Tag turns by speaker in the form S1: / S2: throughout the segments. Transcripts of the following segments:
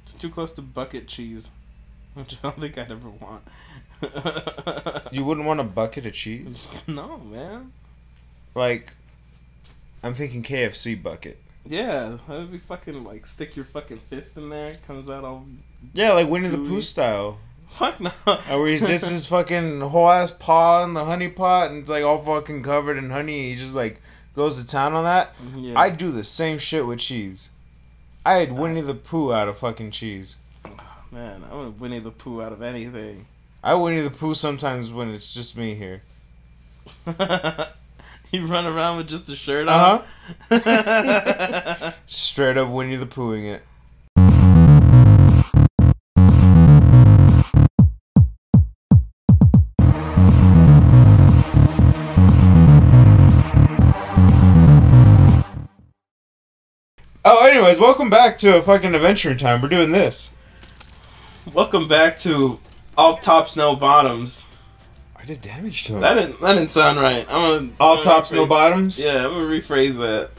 S1: It's too close to bucket cheese, which I don't think I'd ever want.
S2: You wouldn't want a bucket of cheese?
S1: No, man.
S2: Like, I'm thinking KFC bucket.
S1: Yeah, that would be fucking like stick your fucking fist in there, comes out all.
S2: Yeah, like Winnie the
S1: gooey.
S2: Pooh style.
S1: Fuck no.
S2: Where he dips his fucking whole ass paw in the honey pot and it's like all fucking covered in honey. He just like goes to town on that.
S1: Yeah.
S2: I'd do the same shit with cheese. I'd Winnie the Pooh out of fucking cheese.
S1: Man, I would Winnie the Pooh out of anything.
S2: I Winnie the Pooh sometimes when it's just me here.
S1: You run around with just a shirt on?
S2: Uh-huh. Straight up Winnie the Poohing it. Oh, anyways, welcome back to a fucking adventure time. We're doing this.
S1: Welcome back to All Tops No Bottoms.
S2: I did damage to him.
S1: That didn't sound right.
S2: All tops, no bottoms?
S1: Yeah, I'm gonna rephrase that.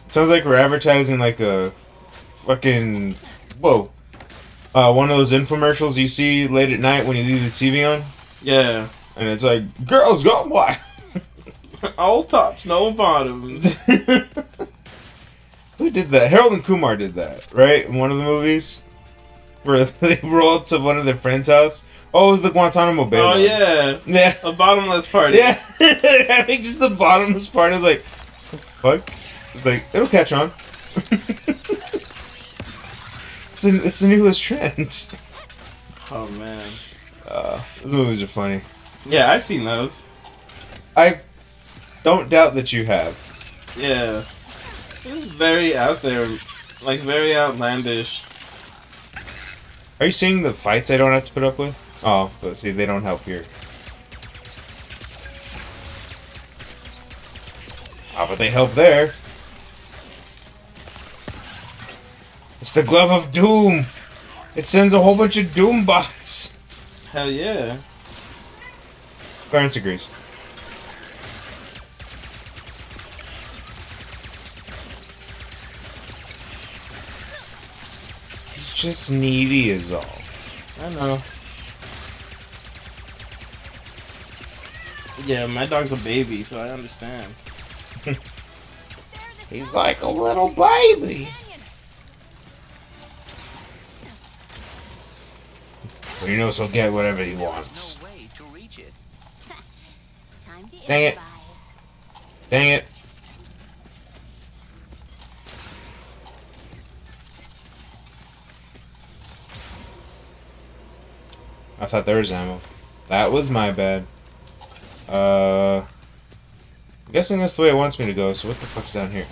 S2: Sounds like we're advertising like a fucking... Whoa. One of those infomercials you see late at night when you leave the TV on.
S1: Yeah.
S2: And it's like, girls gone wild.
S1: All tops, no bottoms.
S2: Who did that? Harold and Kumar did that, right? In one of the movies? Where they rolled to one of their friends' house. Oh, it was the Guantanamo Bay
S1: Oh,
S2: one.
S1: Yeah.
S2: Yeah.
S1: A bottomless party.
S2: Yeah. They're having just the bottomless party. I was like, fuck? It's like, it'll catch on. It's the newest trend.
S1: Oh, man.
S2: Those movies are funny.
S1: Yeah, I've seen those.
S2: I don't doubt that you have.
S1: Yeah. It's very out there. Like, very outlandish.
S2: Are you seeing the fights I don't have to put up with? Oh, but see, they don't help here. Ah, but they help there. It's the Glove of Doom. It sends a whole bunch of Doom bots.
S1: Hell yeah.
S2: Clarence agrees. He's just needy is all.
S1: I know. Yeah, my dog's a baby, so I understand.
S2: He's like a little baby. But he knows he'll get whatever he wants. Dang it. Dang it. I thought there was ammo. That was my bad. I'm guessing that's the way it wants me to go, so what the fuck's down here?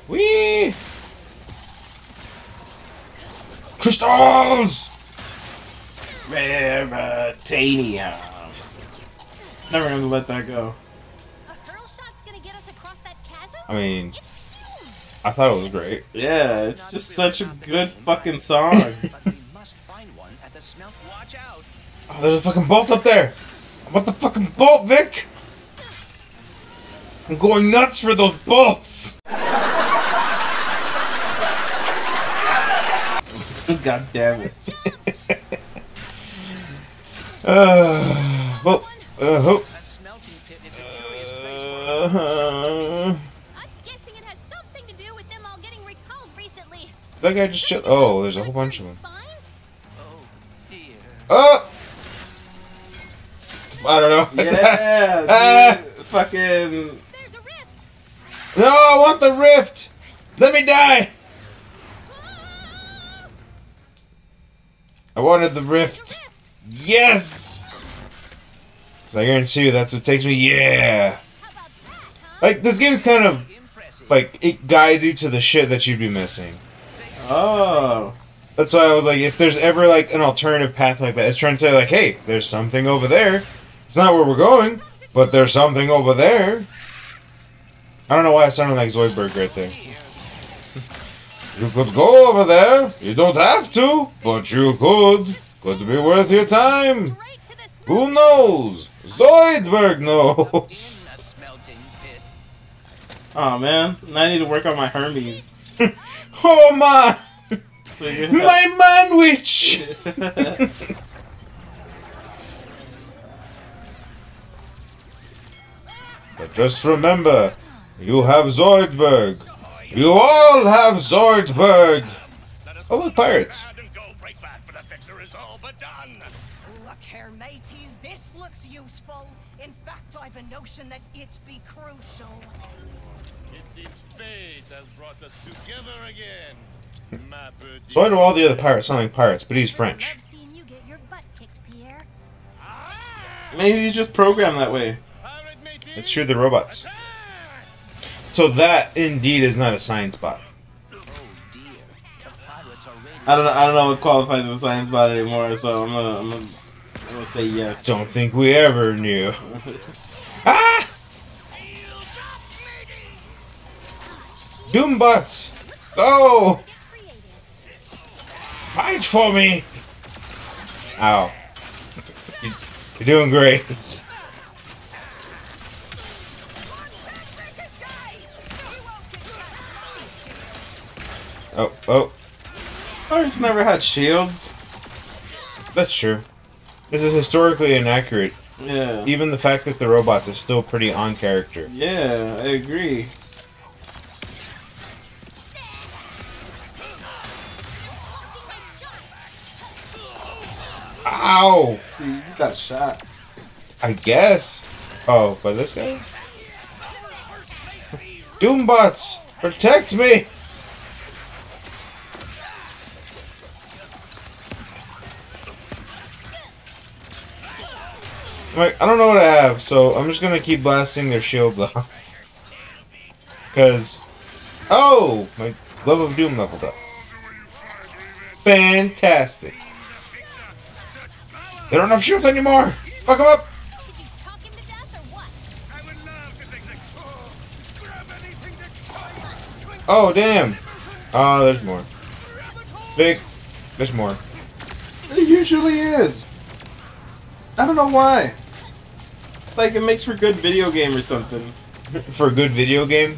S2: Whee! Crystals!
S1: Raritanium. Never gonna let that go.
S3: A hurl shot's gonna get us across that chasm?
S2: I mean, I thought it was great.
S1: Yeah, it's just such a good fucking song.
S2: Oh, there's a fucking bolt up there! I want the fucking bolt, Vic! I'm going nuts for those bolts!
S1: God damn it.
S2: Well, hope.
S3: I'm guessing it has something to do with them all getting recalled recently.
S2: That guy just chill. Oh, there's a whole bunch of them.
S3: Spines?
S2: Oh! I don't know.
S1: Yeah, dude. Fucking.
S3: There's a rift.
S2: No, I want the rift! Let me die! I wanted the rift. Yes! So I guarantee you that's what takes me. Yeah! Like, this game's kind of, like, it guides you to the shit that you'd be missing.
S1: Oh.
S2: That's why I was like, if there's ever, like, an alternative path like that, it's trying to say, like, hey, there's something over there. It's not where we're going, but there's something over there. I don't know why I sounded like Zoidberg right there. You could go over there. You don't have to, but you could. Could be worth your time. Who knows? Zoidberg knows.
S1: Oh man, now I need to work on my Hermes.
S2: Oh my!
S1: So you
S2: My manwich! But just remember, you have Zoidberg. You all have Zoidberg. Oh, look, pirates.
S4: Look here, mateys, this looks useful. In fact, I've a notion that it be crucial.
S5: It seems fate has brought us together again. Ma petite.
S2: So why do all the other pirates sound like pirates, but he's French?
S3: Love seeing you get your butt kicked, Pierre.
S1: Maybe he's just programmed that way.
S5: Pirate mateys,
S2: It's true, the robots.
S5: attack!
S2: So that indeed is not a science bot.
S5: Oh dear, the pirates are ready.
S1: I don't know what qualifies as a science bot anymore. So I'm gonna say yes.
S2: Don't think we ever knew. Ah! Doombots! Go!
S3: Get creative.
S2: Fight for me! Ow. You're doing great. Oh, oh.
S1: Pirates never had shields.
S2: That's true. This is historically inaccurate.
S1: Yeah.
S2: Even the fact that the robots is still pretty on character.
S1: Yeah, I agree.
S3: Blocking my shots.
S2: Ow!
S1: Dude, you just got shot.
S2: I guess. Oh, by this guy? Doombots! Protect me! Like, I don't know what I have, so I'm just gonna keep blasting their shields off. Cause... Oh! My Glove of Doom leveled up. Fantastic. They don't have shields anymore! Fuck them up!
S3: Did you talk him to death or what?
S5: I would love to think that. Oh, grab anything that
S2: Oh, damn! Oh, there's more. Big. There's more.
S1: It usually is. I don't know why. It's like it makes for good video game or something.
S2: For a good video game?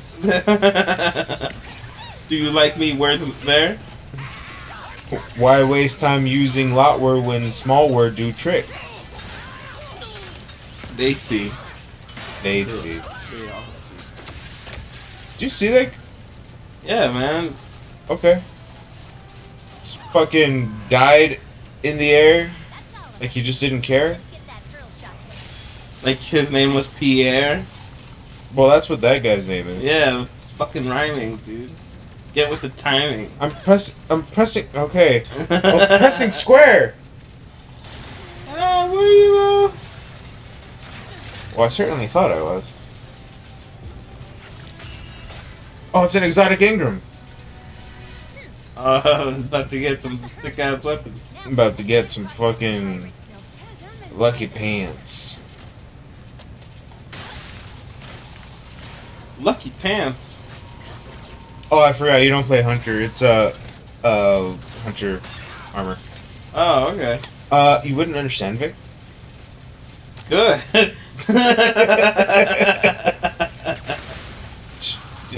S1: Do you like me? Where's there?
S2: Why waste time using lot word when small word do trick?
S1: They see.
S2: They see.
S1: They all see.
S2: Did you see that?
S1: Yeah, man.
S2: Okay. Just fucking died in the air.
S3: That's all.
S2: Like he just didn't care?
S3: Let's get that drill shot.
S1: Like his name was Pierre.
S2: Well, that's what that guy's name is.
S1: Yeah, it's fucking rhyming, dude. Get with the timing.
S2: I'm pressing, okay. I was pressing square!
S1: Ah, what are you?
S2: Well, I certainly thought I was. Oh, it's an exotic Ingram.
S1: About to get some sick ass weapons.
S2: I'm about to get some fucking lucky pants.
S1: Lucky pants.
S2: Oh, I forgot, you don't play Hunter. It's, Hunter armor.
S1: Oh, okay.
S2: You wouldn't understand, Vic?
S1: Good.
S2: Didn't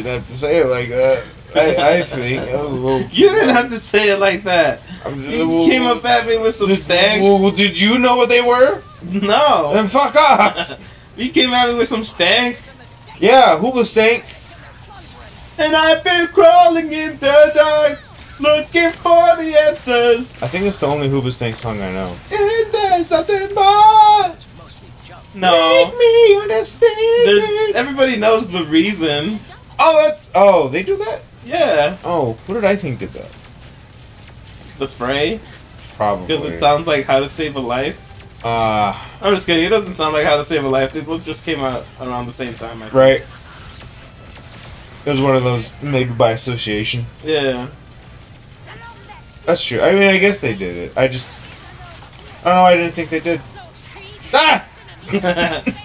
S2: have to say it like that. I think a little.
S1: You didn't have to say it like that. You came up at me with some stank.
S2: Well, did you know what they were?
S1: No.
S2: Then fuck off.
S1: You came at me with some stank.
S2: Yeah, who was stank?
S1: And I've been crawling in the dark, looking for the answers.
S2: I think it's the only Hoobastank song I know.
S1: Is there something more? No.
S2: Make me understand.
S1: Everybody knows the reason.
S2: Oh, they do that?
S1: Yeah.
S2: Oh, who did I think did that?
S1: The Fray.
S2: Probably.
S1: Because it sounds like How to Save a Life. I'm just kidding. It doesn't sound like How to Save a Life. They both just came out around the same time, I think.
S2: Right. It was one of those maybe by association.
S1: Yeah.
S2: That's true. I mean, I guess they did it. I don't know. I didn't think they did. Ah!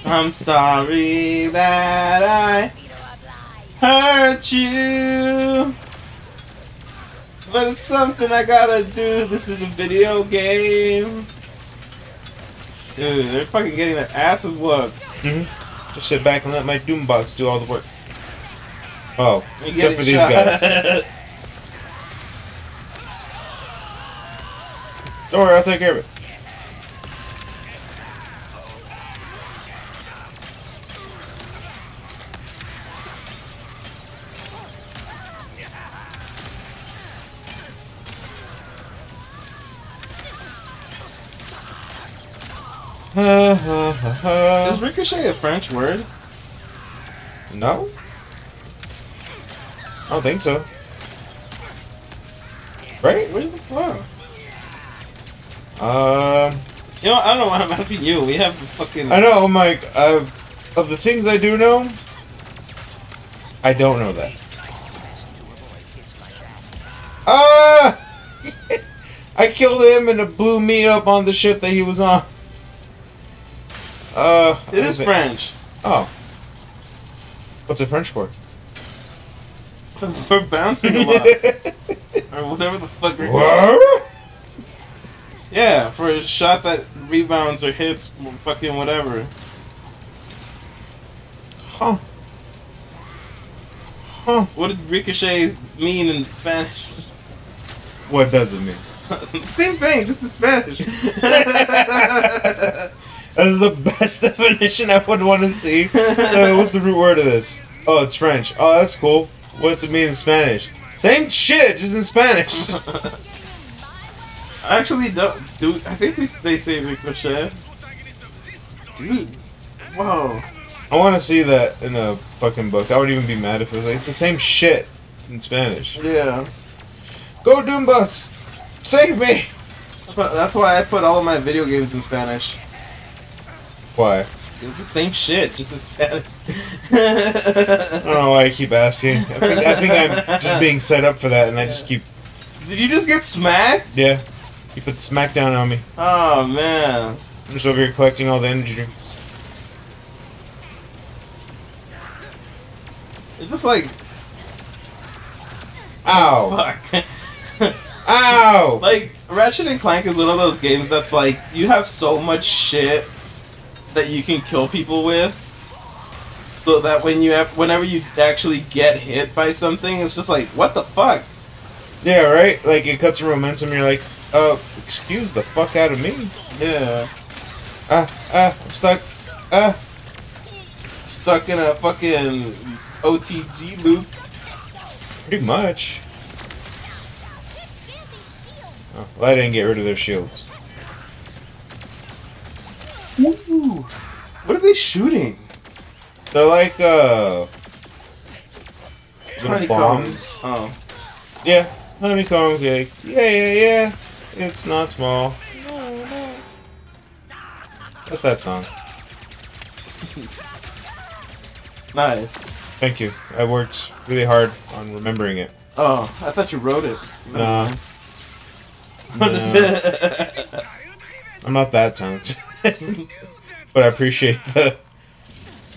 S1: I'm sorry that I hurt you, but it's something I gotta do. This is a video game. Dude, they're fucking getting their asses whooped.
S2: Just sit back and let my Doombots do all the work. Oh,
S1: They're
S2: except for
S1: getting
S2: these
S1: shot.
S2: guys. Don't worry, I'll take care of it.
S1: Is ricochet a French word?
S2: No? I don't think so. Right?
S1: Where's the from?
S2: You
S1: know, I don't know why I'm asking you. We have fucking...
S2: I know, I'm like, of the things I do know, I don't know that. Ah! I killed him and it blew me up on the ship that he was on.
S1: It is French.
S2: Oh. What's it French for?
S1: For bouncing a lot. Or whatever the fuck.
S2: What?
S1: Yeah, for a shot that rebounds or hits fucking whatever.
S2: Huh. Huh.
S1: What did ricochet mean in Spanish?
S2: What does it mean?
S1: Same thing, just in Spanish.
S2: That is the best definition I would want to see. So what's the root word of this? Oh, it's French. Oh, that's cool. What's it mean in Spanish? Same shit, just in Spanish.
S1: I actually don't. I think they say ricochet. Dude. Whoa.
S2: I want to see that in a fucking book. I would even be mad if it was like, it's the same shit in Spanish.
S1: Yeah.
S2: Go Doombutts! Save me!
S1: That's why I put all of my video games in Spanish.
S2: Why?
S1: It's the same shit, just in Spanish.
S2: I don't know why I keep asking. I think I'm just being set up for that, and I just keep...
S1: Did you just get smacked?
S2: Yeah. You put the smackdown on me.
S1: Oh, man.
S2: I'm just over here collecting all the energy drinks.
S1: It's just like...
S2: Ow!
S1: Fuck.
S2: Ow!
S1: Like, Ratchet and Clank is one of those games that's like, you have so much shit that you can kill people with, so that whenever you actually get hit by something, it's just like, what the fuck?
S2: Yeah, right? Like, it cuts your momentum, you're like, excuse the fuck out of me.
S1: Yeah.
S2: I'm stuck.
S1: Stuck in a fucking OTG loop.
S2: Pretty much. Oh, well, I didn't get rid of their shields.
S1: Ooh. What are they shooting?
S2: They're like, little
S1: Honeycombs.
S2: bombs.
S1: Oh.
S2: Yeah, honeycomb cake. Yeah. It's not small. What's that song?
S1: Nice.
S2: Thank you. I worked really hard on remembering it.
S1: Oh, I thought you wrote it.
S2: Nah.
S1: What is it?
S2: I'm not that talented. But I appreciate the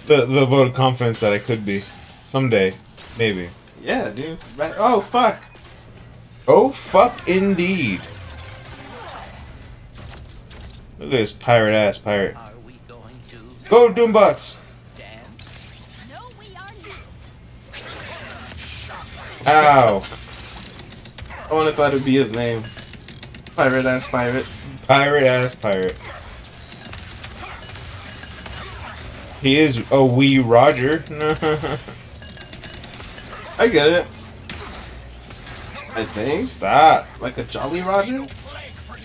S2: vote of confidence that I could be. Someday. Maybe.
S1: Yeah, dude. Right. Oh, fuck.
S2: Oh, fuck indeed. Look at this pirate-ass pirate.
S4: Are we going to
S2: Go, Doombutts!
S4: dance?
S3: No, we are not.
S2: Ow.
S1: I wonder if that would be his name. Pirate ass pirate.
S2: Pirate-ass pirate. He is a wee Roger.
S1: I get it. I think.
S2: Stop.
S1: Like a Jolly Roger?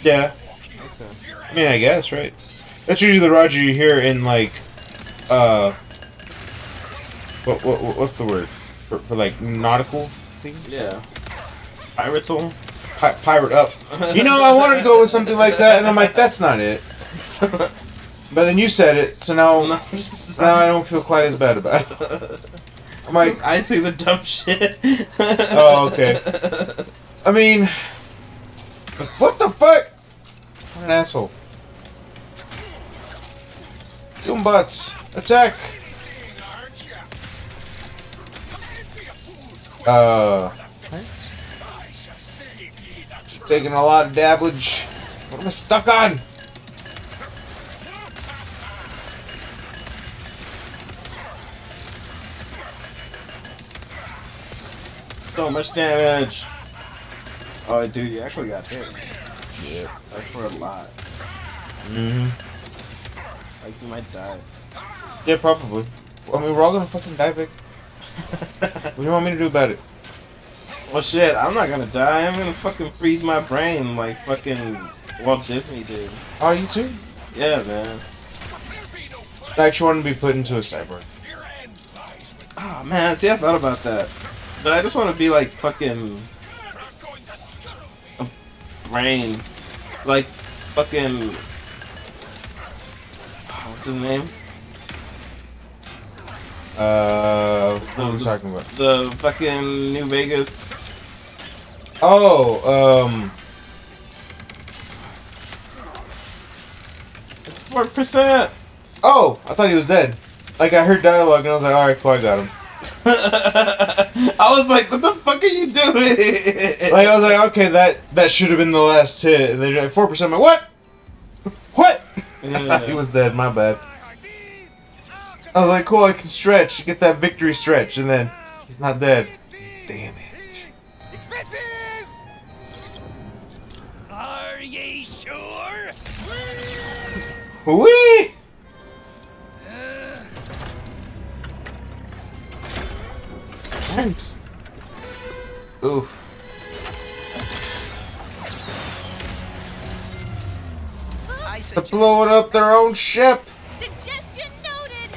S2: Yeah.
S1: Okay.
S2: I mean, I guess, right? That's usually the Roger you hear in, like, what's the word? For like, nautical things?
S1: Yeah. Piratal?
S2: Pirate up. You know, I wanted to go with something like that, and I'm like, that's not it. But then you said it, so now I don't feel quite as bad about it. I'm like,
S1: I say the dumb shit.
S2: oh, okay. I mean, what the fuck? What an asshole. Doombutts, attack! Thanks. Taking a lot of damage. What am I stuck on?
S1: So much damage. Oh, dude, you actually got hit. Yeah, that's for a lot.
S2: Mm-hmm.
S1: Like, you might die.
S2: Yeah, probably. I mean, we're all gonna fucking die, Vic. What do you want me to do about it?
S1: Well, shit, I'm not gonna die. I'm gonna fucking freeze my brain like fucking Walt Disney did.
S2: Oh, you too?
S1: Yeah, man.
S2: I actually want to be put into a cyborg.
S1: Oh, man, see, I thought about that. But I just want to be like fucking... a brain. Like, fucking... what's his name?
S2: What are we talking about?
S1: The fucking New Vegas...
S2: Oh,
S1: It's 4%!
S2: Oh, I thought he was dead. Like, I heard dialogue and I was like, alright, cool, I got him.
S1: I was like, what the fuck are you doing?
S2: Like, I was like, okay, that should have been the last hit. And they're like, 4%. I'm like, what? What?
S1: Yeah.
S2: I thought he was dead, my bad. I was like, cool, I can stretch, get that victory stretch, and then he's not dead. Damn it.
S5: Expenses! Are ye sure?
S2: Whee! And oof. To blowing up their own ship.
S3: Suggestion noted.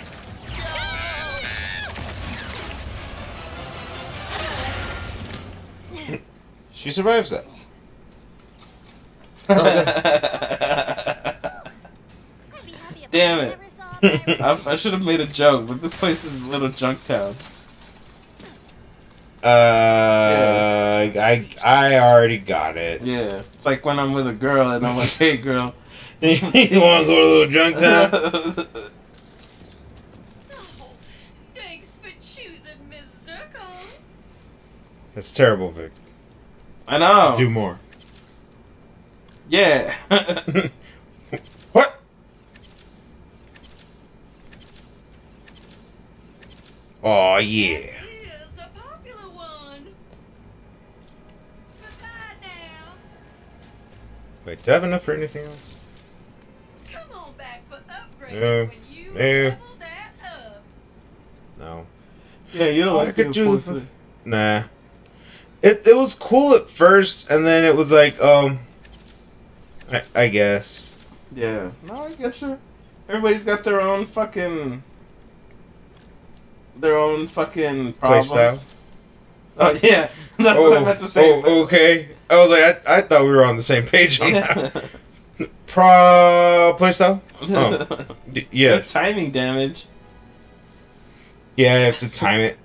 S2: She survives that.
S3: I'd be happy if
S1: Damn
S3: I
S1: it.
S3: never saw a pirate.
S1: I should have made a joke, but this place is a little junk town.
S2: I already got it.
S1: Yeah. It's like when I'm with a girl and I'm like, hey girl.
S2: You want to go to a little junk town?
S6: Thanks for choosing Miss Zircons.
S2: That's terrible, Vic.
S1: I know.
S2: Do more.
S1: Yeah.
S2: What? Oh yeah.
S6: Here's a popular one. Goodbye now.
S2: Wait, do I have enough for anything else?
S6: Come on back for upgrades
S2: No.
S6: when you
S2: No.
S6: level that up.
S2: No.
S1: Yeah, you don't
S2: I
S1: like
S2: could
S1: it.
S2: do. Nah. It was cool at first, and then it was like, I guess.
S1: Yeah. No, I get you. Everybody's got their own fucking problems.
S2: Playstyle.
S1: Oh yeah, that's what I meant to say.
S2: Oh, okay. I was like, I thought we were on the same page on that. Playstyle? Oh, yes.
S1: Good timing damage.
S2: Yeah, I have to time it.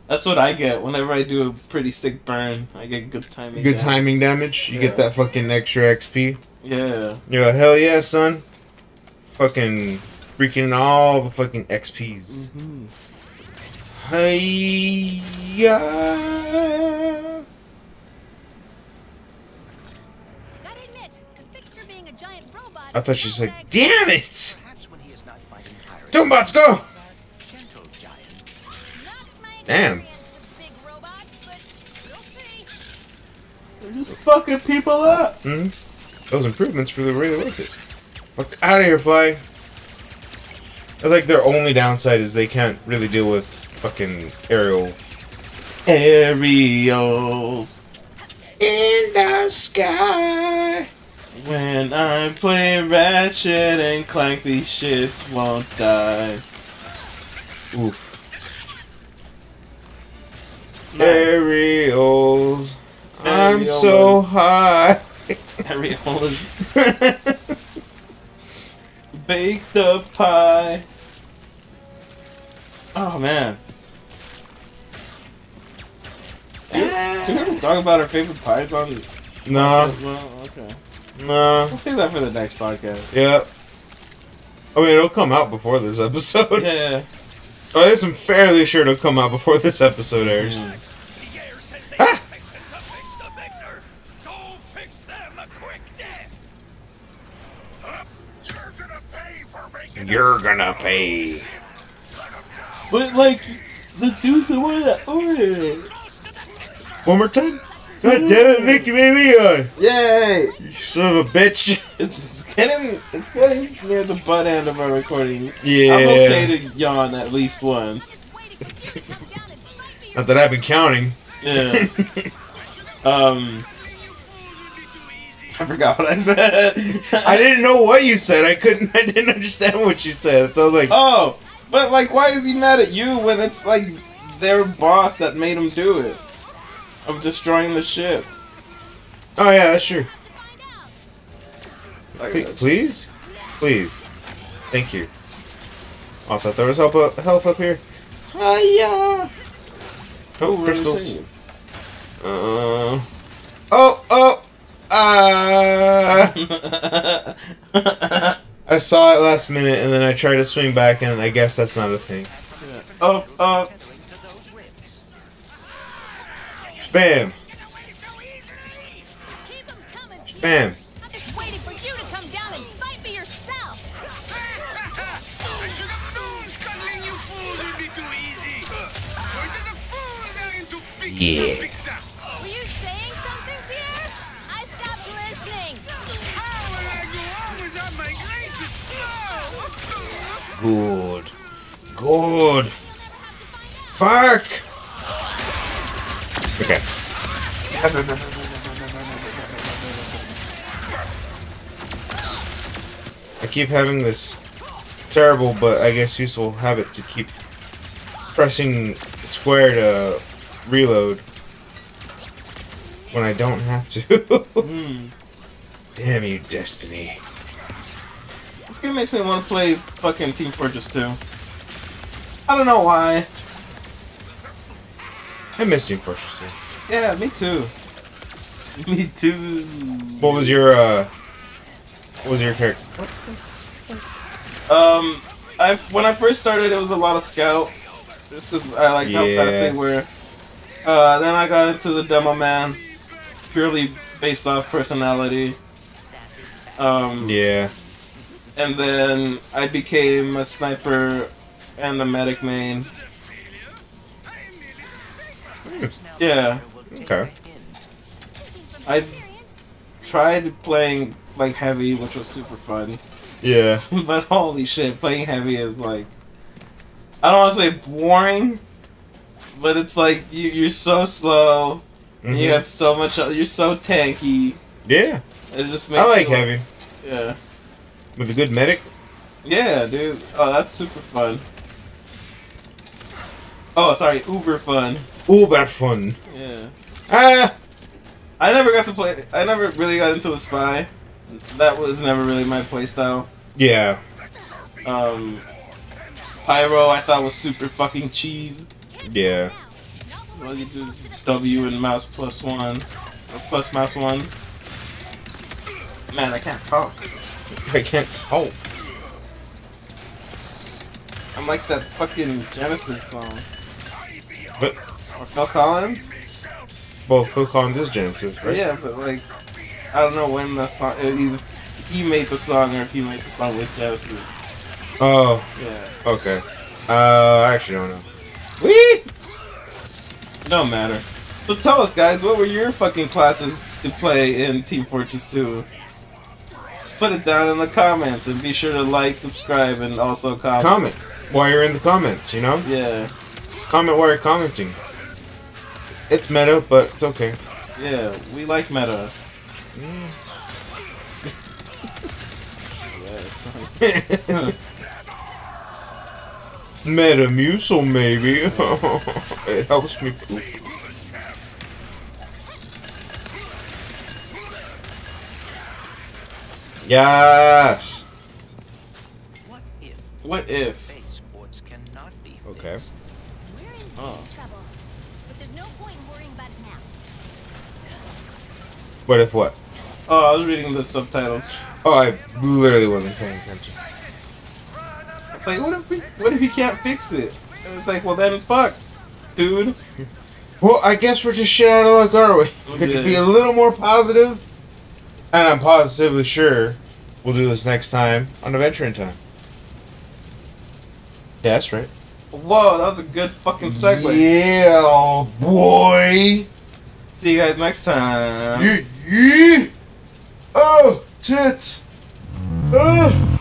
S1: That's what I get whenever I do a pretty sick burn. I get good timing.
S2: Good
S1: damage.
S2: timing damage. You
S1: Yeah.
S2: get that fucking extra XP.
S1: Yeah.
S2: You're like, hell yeah, son. Fucking freaking all the fucking XPs.
S1: Mm-hmm.
S2: Hey, yeah.
S3: Gotta admit, the fixer being a giant robot.
S2: I thought she was like,
S3: sounds
S2: damn it!
S5: Perhaps when he is not fighting pirates.
S2: Doombots, go!
S5: Gentle giant.
S3: not my
S2: Damn.
S3: experience with big robots, but we'll see.
S1: They're just fucking people up.
S2: Hmm? Those improvements were really worth it. Fuck out of here, Fly. That's like their only downside is they can't really deal with fucking aerial.
S1: Aerials.
S2: In the sky.
S1: When I play Ratchet and Clank, these shits won't die.
S2: Oof.
S1: Nice.
S2: Aerials. I'm so
S1: Aerials.
S2: high.
S1: Areolas. Bake the pie. Oh man. Can we talk about our favorite pies on?
S2: Nah,
S1: Well, okay.
S2: nah.
S1: We'll save that for the next podcast.
S2: Yep. I mean, it'll come out before this episode.
S1: Yeah.
S2: Oh, I'm fairly sure it'll come out before this episode airs.
S5: Pierre said they
S2: Ah!
S5: fix it to fix the fixer. So fix them a quick death. You're gonna pay for making
S2: You're gonna pay.
S1: But like, the dude who wanted to order it.
S2: One more time? God damn it, Vic, you made me yawn.
S1: Yay!
S2: You son of a bitch.
S1: It's getting near the butt end of our recording.
S2: Yeah.
S1: I'm okay to yawn at least once.
S3: Just waiting for you to come down and fight me
S2: Not that I've been counting.
S1: Yeah. I forgot what I said.
S2: I didn't know what you said. I didn't understand what you said. So I was like,
S1: Oh, but like, why is he mad at you when it's like their boss that made him do it? Of destroying the ship.
S2: oh yeah, that's true.
S3: to find out.
S1: Like,
S2: Please? Please. Thank you. Also, I thought there was health up here. Hiya! Oh,
S1: Who
S2: crystals.
S1: really
S2: I saw it last minute and then I tried to swing back and I guess that's not a thing.
S1: Oh,
S2: Spam!
S3: Keep 'em coming, Pierre.
S2: Spam!
S3: I'm just waiting for you to come down and fight me yourself.
S5: I should have known scuttling you fools would be too easy. Where does a fool learn to fix
S2: Yeah.
S3: Were you saying something, Pierre? I stopped listening.
S5: How will I go on without my greatest flow?
S2: Good. Good. Fuck! Okay. I keep having this terrible but I guess useful habit to keep pressing square to reload when I don't have to. Damn you, Destiny.
S1: this game makes me want to play fucking Team Fortress 2. I don't know why.
S2: I miss Team Fortress 2.
S1: Yeah, me too. Me too.
S2: What was your character?
S1: When I first started, it was a lot of scout, just because I liked how fast
S2: Yeah.
S1: they were. Then I got into the demo man, purely based off personality.
S2: Yeah.
S1: And then I became a sniper and a medic main. Yeah,
S2: Okay.
S1: I tried playing like heavy, which was super fun.
S2: Yeah.
S1: But holy shit, playing heavy is like, I don't want to say boring, but it's like you're so slow. And you got so much. You're so tanky.
S2: Yeah.
S1: It just makes
S2: I like
S1: you,
S2: heavy.
S1: Yeah.
S2: With a good medic.
S1: Yeah, dude. Oh, that's super fun. Oh, sorry, uber fun.
S2: Ooh, bad fun.
S1: Yeah.
S2: Ah!
S1: I never got to play. I never really got into the spy. That was never really my playstyle.
S2: Yeah.
S1: Pyro, I thought was super fucking cheese.
S2: Yeah.
S1: All you do is W and mouse plus one, or plus mouse one. Man, I can't talk.
S2: I can't talk.
S1: I'm like that fucking Genesis song.
S2: But,
S1: Or Phil Collins?
S2: well, Phil Collins is Genesis, right?
S1: Yeah, but like, I don't know when the song, either he made the song or if he made the song with Genesis.
S2: Oh,
S1: Yeah.
S2: okay. I actually don't know. Whee!
S1: It don't matter. So tell us, guys, what were your fucking classes to play in Team Fortress 2? Put it down in the comments and be sure to like, subscribe, and also comment.
S2: Comment while you're in the comments, you know?
S1: Yeah,
S2: Comment while you're commenting. It's meta, but it's okay.
S1: yeah, we like meta.
S2: Metamucil, maybe. It helps me poop. Yes!
S1: What if?
S2: Okay.
S3: We're in deep
S1: Oh.
S3: trouble, but there's no point in worrying about it now.
S2: What if what?
S1: Oh, I was reading the subtitles.
S2: Oh, I literally wasn't paying attention.
S1: It's like, what if you can't fix it? And it's like, well then, fuck, dude.
S2: Well, I guess we're just shit out of luck, are we? Could you be a little more positive? And I'm positively sure we'll do this next time on Adventure in Time. Yeah, that's right.
S1: Whoa, that was a good fucking segue.
S2: Yeah, boy!
S1: See you guys next time.
S2: Oh, tits. Oh.